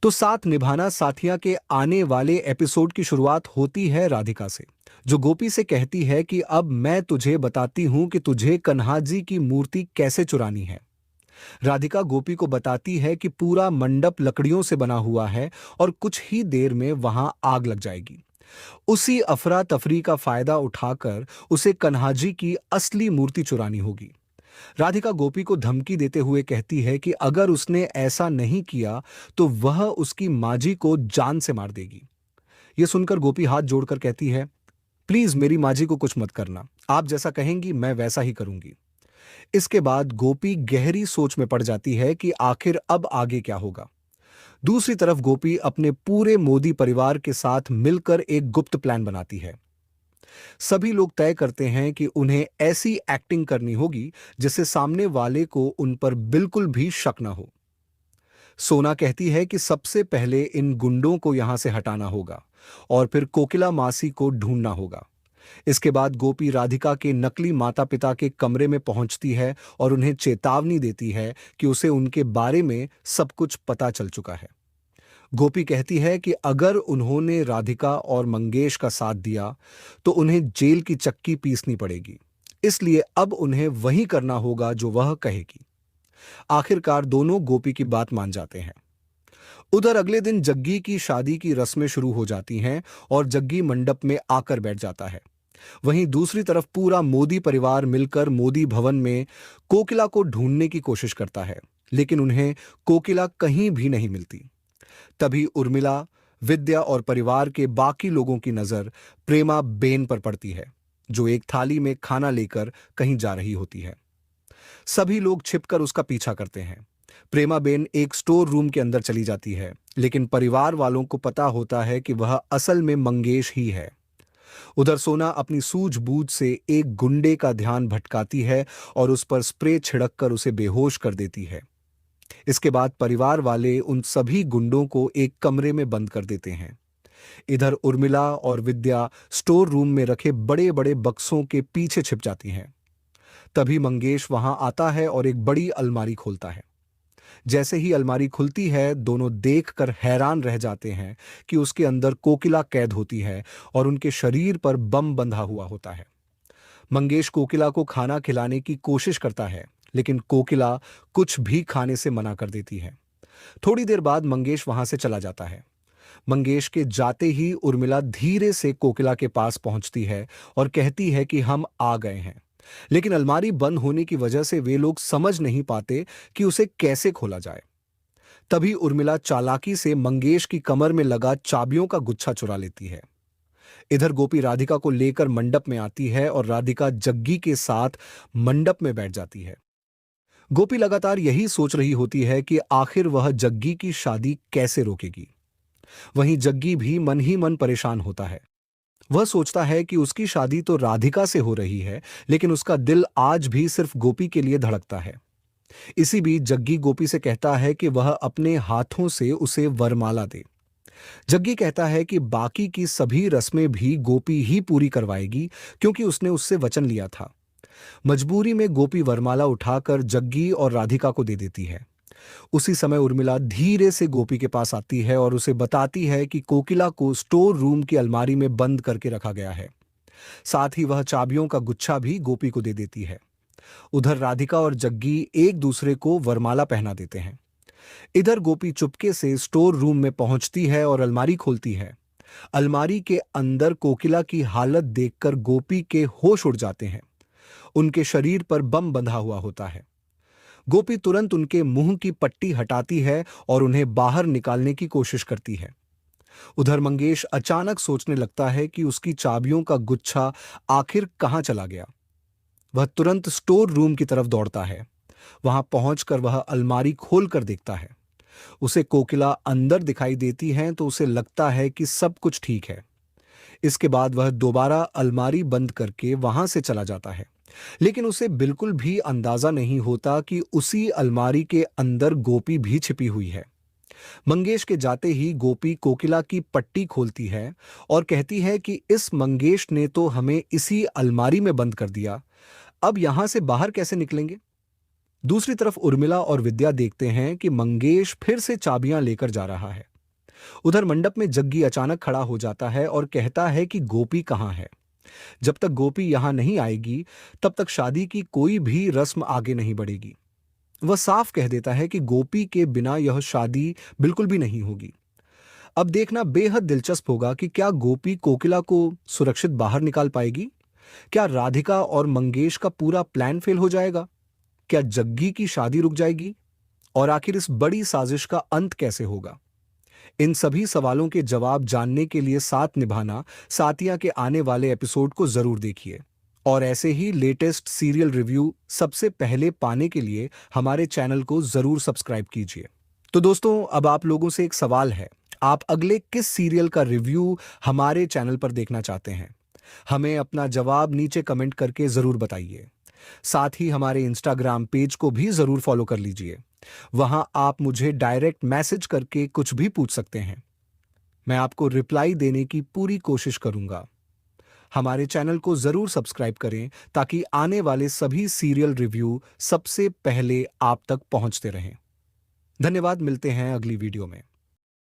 तो साथ निभाना साथिया के आने वाले एपिसोड की शुरुआत होती है राधिका से, जो गोपी से कहती है कि अब मैं तुझे बताती हूं कि तुझे कन्हा जी की मूर्ति कैसे चुरानी है। राधिका गोपी को बताती है कि पूरा मंडप लकड़ियों से बना हुआ है और कुछ ही देर में वहां आग लग जाएगी। उसी अफरा तफरी का फायदा उठाकर उसे कन्हाजी की असली मूर्ति चुरानी होगी। राधिका गोपी को धमकी देते हुए कहती है कि अगर उसने ऐसा नहीं किया तो वह उसकी माजी को जान से मार देगी। यह सुनकर गोपी हाथ जोड़कर कहती है, प्लीज मेरी माजी को कुछ मत करना, आप जैसा कहेंगी मैं वैसा ही करूंगी। इसके बाद गोपी गहरी सोच में पड़ जाती है कि आखिर अब आगे क्या होगा। दूसरी तरफ गोपी अपने पूरे मोदी परिवार के साथ मिलकर एक गुप्त प्लान बनाती है। सभी लोग तय करते हैं कि उन्हें ऐसी एक्टिंग करनी होगी जिससे सामने वाले को उन पर बिल्कुल भी शक न हो। सोना कहती है कि सबसे पहले इन गुंडों को यहां से हटाना होगा और फिर कोकिला मासी को ढूंढना होगा। इसके बाद गोपी राधिका के नकली माता पिता के कमरे में पहुंचती है और उन्हें चेतावनी देती है कि उसे उनके बारे में सब कुछ पता चल चुका है। गोपी कहती है कि अगर उन्होंने राधिका और मंगेश का साथ दिया तो उन्हें जेल की चक्की पीसनी पड़ेगी, इसलिए अब उन्हें वही करना होगा जो वह कहेगी। आखिरकार दोनों गोपी की बात मान जाते हैं। उधर अगले दिन जग्गी की शादी की रस्में शुरू हो जाती हैं और जग्गी मंडप में आकर बैठ जाता है। वहीं दूसरी तरफ पूरा मोदी परिवार मिलकर मोदी भवन में कोकिला को ढूंढने की कोशिश करता है, लेकिन उन्हें कोकिला कहीं भी नहीं मिलती। तभी उर्मिला, विद्या और परिवार के बाकी लोगों की नजर प्रेमा बेन पर पड़ती है, जो एक थाली में खाना लेकर कहीं जा रही होती है। सभी लोग छिपकर उसका पीछा करते हैं। प्रेमा बेन एक स्टोर रूम के अंदर चली जाती है, लेकिन परिवार वालों को पता होता है कि वह असल में मंगेश ही है। उधर सोना अपनी सूझबूझ से एक गुंडे का ध्यान भटकाती है और उस पर स्प्रे छिड़ककर उसे बेहोश कर देती है। इसके बाद परिवार वाले उन सभी गुंडों को एक कमरे में बंद कर देते हैं। इधर उर्मिला और विद्या स्टोर रूम में रखे बड़े बड़े बक्सों के पीछे छिप जाती हैं। तभी मंगेश वहां आता है और एक बड़ी अलमारी खोलता है। जैसे ही अलमारी खुलती है, दोनों देखकर हैरान रह जाते हैं कि उसके अंदर कोकिला कैद होती है और उनके शरीर पर बम बंधा हुआ होता है। मंगेश कोकिला को खाना खिलाने की कोशिश करता है, लेकिन कोकिला कुछ भी खाने से मना कर देती है। थोड़ी देर बाद मंगेश वहां से चला जाता है। मंगेश के जाते ही उर्मिला धीरे से कोकिला के पास पहुंचती है और कहती है कि हम आ गए हैं, लेकिन अलमारी बंद होने की वजह से वे लोग समझ नहीं पाते कि उसे कैसे खोला जाए। तभी उर्मिला चालाकी से मंगेश की कमर में लगा चाबियों का गुच्छा चुरा लेती है। इधर गोपी राधिका को लेकर मंडप में आती है और राधिका जग्गी के साथ मंडप में बैठ जाती है। गोपी लगातार यही सोच रही होती है कि आखिर वह जग्गी की शादी कैसे रोकेगी। वहीं जग्गी भी मन ही मन परेशान होता है। वह सोचता है कि उसकी शादी तो राधिका से हो रही है, लेकिन उसका दिल आज भी सिर्फ गोपी के लिए धड़कता है। इसी बीच जग्गी गोपी से कहता है कि वह अपने हाथों से उसे वरमाला दे। जग्गी कहता है कि बाकी की सभी रस्में भी गोपी ही पूरी करवाएगी, क्योंकि उसने उससे वचन लिया था। मजबूरी में गोपी वरमाला उठाकर जग्गी और राधिका को दे देती है। उसी समय उर्मिला धीरे से गोपी के पास आती है और उसे बताती है कि कोकिला को स्टोर रूम की अलमारी में बंद करके रखा गया है। साथ ही वह चाबियों का गुच्छा भी गोपी को दे देती है। उधर राधिका और जग्गी एक दूसरे को वरमाला पहना देते हैं। इधर गोपी चुपके से स्टोर रूम में पहुंचती है और अलमारी खोलती है। अलमारी के अंदर कोकिला की हालत देखकर गोपी के होश उड़ जाते हैं। उनके शरीर पर बम बंधा हुआ होता है। गोपी तुरंत उनके मुंह की पट्टी हटाती है और उन्हें बाहर निकालने की कोशिश करती है। उधर मंगेश अचानक सोचने लगता है कि उसकी चाबियों का गुच्छा आखिर कहां चला गया। वह तुरंत स्टोर रूम की तरफ दौड़ता है। वहां पहुंचकर वह अलमारी खोलकर देखता है। उसे कोकिला अंदर दिखाई देती है तो उसे लगता है कि सब कुछ ठीक है। इसके बाद वह दोबारा अलमारी बंद करके वहां से चला जाता है, लेकिन उसे बिल्कुल भी अंदाजा नहीं होता कि उसी अलमारी के अंदर गोपी भी छिपी हुई है। मंगेश के जाते ही गोपी कोकिला की पट्टी खोलती है और कहती है कि इस मंगेश ने तो हमें इसी अलमारी में बंद कर दिया, अब यहां से बाहर कैसे निकलेंगे। दूसरी तरफ उर्मिला और विद्या देखते हैं कि मंगेश फिर से चाबियां लेकर जा रहा है। उधर मंडप में जग्गी अचानक खड़ा हो जाता है और कहता है कि गोपी कहाँ है। जब तक गोपी यहां नहीं आएगी, तब तक शादी की कोई भी रस्म आगे नहीं बढ़ेगी। वह साफ कह देता है कि गोपी के बिना यह शादी बिल्कुल भी नहीं होगी। अब देखना बेहद दिलचस्प होगा कि क्या गोपी कोकिला को सुरक्षित बाहर निकाल पाएगी? क्या राधिका और मंगेश का पूरा प्लान फेल हो जाएगा? क्या जग्गी की शादी रुक जाएगी? और आखिर इस बड़ी साजिश का अंत कैसे होगा? इन सभी सवालों के जवाब जानने के लिए साथ निभाना साथिया के आने वाले एपिसोड को जरूर देखिए। और ऐसे ही लेटेस्ट सीरियल रिव्यू सबसे पहले पाने के लिए हमारे चैनल को जरूर सब्सक्राइब कीजिए। तो दोस्तों, अब आप लोगों से एक सवाल है, आप अगले किस सीरियल का रिव्यू हमारे चैनल पर देखना चाहते हैं? हमें अपना जवाब नीचे कमेंट करके जरूर बताइए। साथ ही हमारे इंस्टाग्राम पेज को भी जरूर फॉलो कर लीजिए। वहां आप मुझे डायरेक्ट मैसेज करके कुछ भी पूछ सकते हैं। मैं आपको रिप्लाई देने की पूरी कोशिश करूंगा। हमारे चैनल को जरूर सब्सक्राइब करें ताकि आने वाले सभी सीरियल रिव्यू सबसे पहले आप तक पहुंचते रहें। धन्यवाद, मिलते हैं अगली वीडियो में।